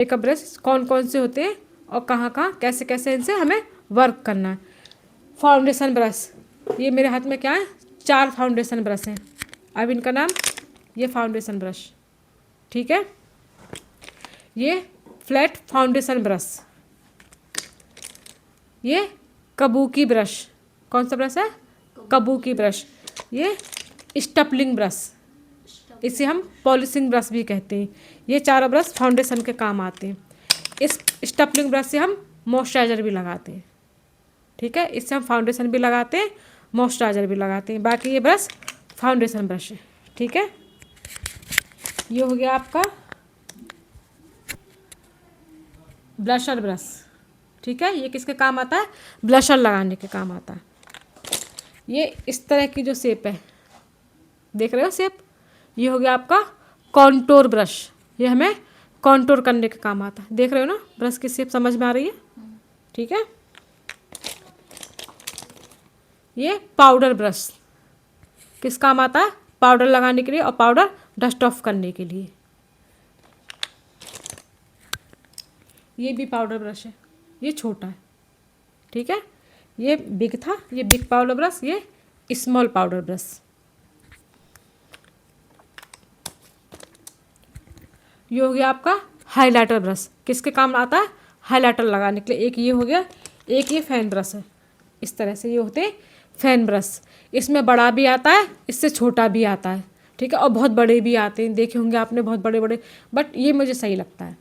Makeup brush कौन कौन से होते हैं और कहाँ कहाँ कैसे कैसे इनसे हमें वर्क करना है। फाउंडेशन ब्रश, ये मेरे हाथ में क्या है, 4 फाउंडेशन ब्रश हैं। अब इनका नाम, ये फाउंडेशन ब्रश, ठीक है। ये फ्लैट फाउंडेशन ब्रश, ये कबूकी ब्रश, कौन सा ब्रश है, कबूकी ब्रश। ये स्टपलिंग ब्रश, इसे हम पॉलिशिंग ब्रश भी कहते हैं। ये चारों ब्रश फाउंडेशन के काम आते हैं। इस स्टपलिंग ब्रश से हम मॉइस्चराइज़र भी लगाते हैं, ठीक है। इससे हम फाउंडेशन भी लगाते हैं, मॉइस्चराइज़र भी लगाते हैं। बाकी ये ब्रश फाउंडेशन ब्रश है, ठीक है। ये हो गया आपका ब्लशर ब्रश, ठीक है। ये किसके काम आता है, ब्लशर लगाने के काम आता है। ये इस तरह की जो शेप है, देख रहे हो शेप, ये हो गया आपका कॉन्टोर ब्रश। ये हमें कॉन्टोर करने के काम आता है। देख रहे हो ना ब्रश की शेप समझ में आ रही है, ठीक है। ये पाउडर ब्रश किस काम आता है, पाउडर लगाने के लिए और पाउडर डस्ट ऑफ करने के लिए। ये भी पाउडर ब्रश है, ये छोटा है, ठीक है। ये बिग था, ये बिग पाउडर ब्रश, ये स्मॉल पाउडर ब्रश। ये हो गया आपका हाइलाइटर ब्रश, किसके काम आता है, हाइलाइटर लगाने के लिए। एक ये हो गया, एक ये फैन ब्रश है। इस तरह से ये होते हैं फैन ब्रश। इसमें बड़ा भी आता है, इससे छोटा भी आता है, ठीक है। और बहुत बड़े भी आते हैं, देखे होंगे आपने बहुत बड़े बड़े, बट ये मुझे सही लगता है।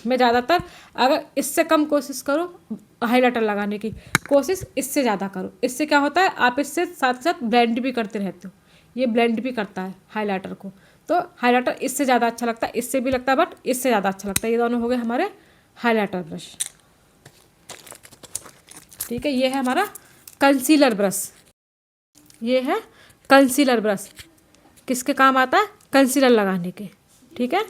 मैं ज़्यादातर, अगर इससे कम कोशिश करो हाइलाइटर लगाने की, कोशिश इससे ज़्यादा करो। इससे क्या होता है, आप इससे साथ साथ ब्लेंड भी करते रहते हो। ये ब्लेंड भी करता है हाइलाइटर को, तो हाइलाइटर इससे ज़्यादा अच्छा लगता है, इससे भी लगता है बट इससे ज़्यादा अच्छा लगता है। ये दोनों हो गए हमारे हाइलाइटर ब्रश, ठीक है। ये है हमारा कंसीलर ब्रश, ये है कंसीलर ब्रश, किसके काम आता है, कंसीलर लगाने के, ठीक है।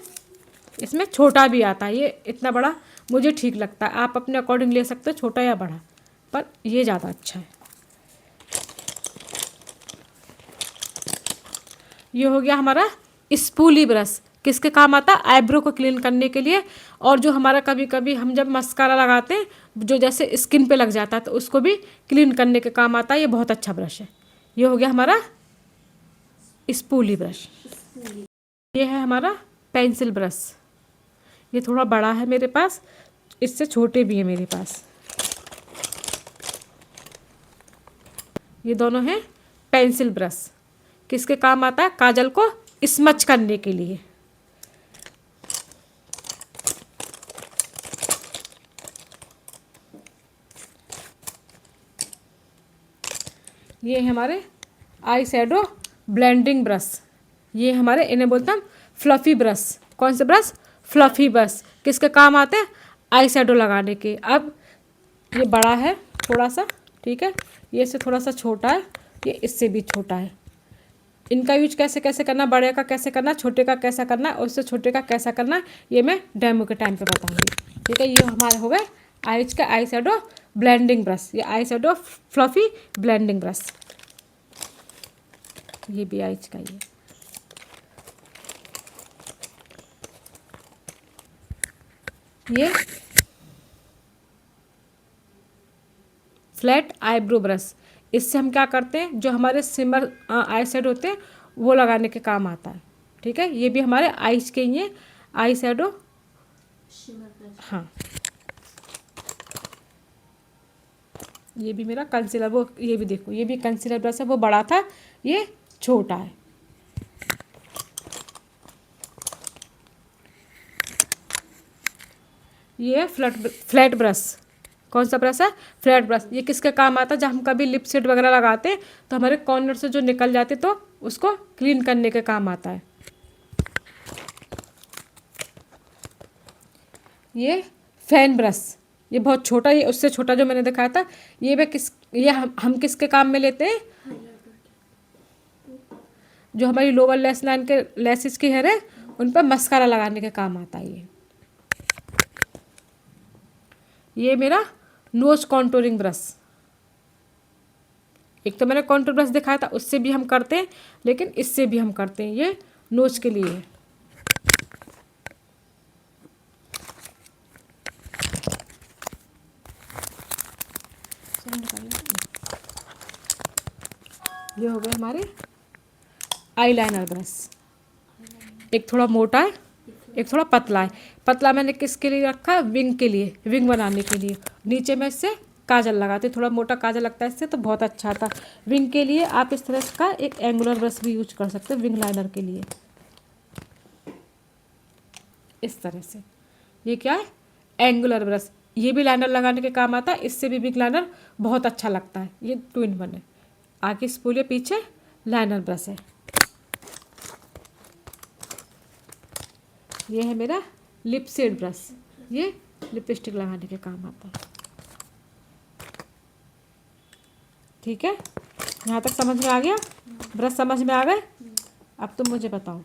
इसमें छोटा भी आता है, ये इतना बड़ा मुझे ठीक लगता है। आप अपने अकॉर्डिंग ले सकते हो, छोटा या बड़ा, पर ये ज़्यादा अच्छा है। ये हो गया हमारा स्पूली ब्रश, किसके काम आता है, आईब्रो को क्लीन करने के लिए। और जो हमारा कभी कभी हम जब मस्कारा लगाते हैं, जो जैसे स्किन पे लग जाता है, तो उसको भी क्लीन करने के काम आता है। ये बहुत अच्छा ब्रश है। ये हो गया हमारा स्पूली ब्रश। ये है हमारा पेंसिल ब्रश, ये थोड़ा बड़ा है मेरे पास, इससे छोटे भी है मेरे पास। ये दोनों हैं पेंसिल ब्रश, किसके काम आता है, काजल को स्मच करने के लिए। ये है हमारे आई शैडो ब्लेंडिंग ब्रश, ये हमारे, इन्हें बोलते हैं फ्लफ़ी ब्रश। कौन से ब्रश, फ्लफ़ी ब्रश, किसके काम आते हैं, आई शैडो लगाने के। अब ये बड़ा है थोड़ा सा, ठीक है, ये इससे थोड़ा सा छोटा है, ये इससे भी छोटा है। इनका यूज कैसे कैसे करना, बड़े का कैसे करना, छोटे का कैसा करना और उससे छोटे का कैसा करना, ये मैं डेमो के टाइम पे बताऊंगी, ठीक है। ये हमारे हो गए आइज का आई शैडो ब्लेंडिंग ब्रश, ये eye shadow fluffy blending brush. ये भी आइज का ही है। ये फ्लैट आईब्रो ब्रश, इससे हम क्या करते हैं, जो हमारे सिमर आई शेडो होते हैं वो लगाने के काम आता है, ठीक है। ये भी हमारे आईज के ही हैं, आई शेडो, हाँ। ये भी मेरा कंसीलर, वो ये भी देखो, ये भी कंसीलर ब्रश है, वो बड़ा था, ये छोटा है। ये फ्लैट ब्रश, कौन सा ब्रश है, फ्लैट ब्रश। ये किसके काम आता है, जब हम कभी लिपस्टिक वगैरह लगाते हैं तो हमारे कॉर्नर से जो निकल जाते तो उसको क्लीन करने के काम आता है। ये फैन ब्रश, ये बहुत छोटा, ये उससे छोटा जो मैंने दिखाया था। ये हम किसके काम में लेते हैं, जो हमारी लोअर लेस लाइन के लेसिस की हेयर है उन पर मस्कारा लगाने के काम आता है। ये मेरा नोज कॉन्टोरिंग ब्रश, एक तो मैंने कॉन्टोर ब्रश दिखाया था, उससे भी हम करते हैं, लेकिन इससे भी हम करते हैं, ये नोज के लिए। ये हो गए हमारे आईलाइनर ब्रश। एक थोड़ा मोटा है, एक थोड़ा पतला है। पतला मैंने किसके लिए रखा है? विंग के लिए, विंग बनाने के लिए। नीचे मैं इससे काजल लगाती, थोड़ा मोटा काजल लगता है इससे तो बहुत अच्छा आता। विंग के लिए आप इस तरह का एक एंगुलर ब्रश भी यूज कर सकते हैं विंग लाइनर के लिए, इस तरह से। ये क्या है? Angular brush. ये भी लाइनर लगाने के काम आता है, इससे भी विंग लाइनर बहुत अच्छा लगता है। ये 2 in 1 है। आगे स्पूल पीछे लाइनर ब्रश है। ये है मेरा लिप शेड ब्रश, ये लिपस्टिक लगाने के काम आता है। ठीक है, यहाँ तक समझ में आ गया? ब्रश समझ में आ गए? अब तुम मुझे बताओ।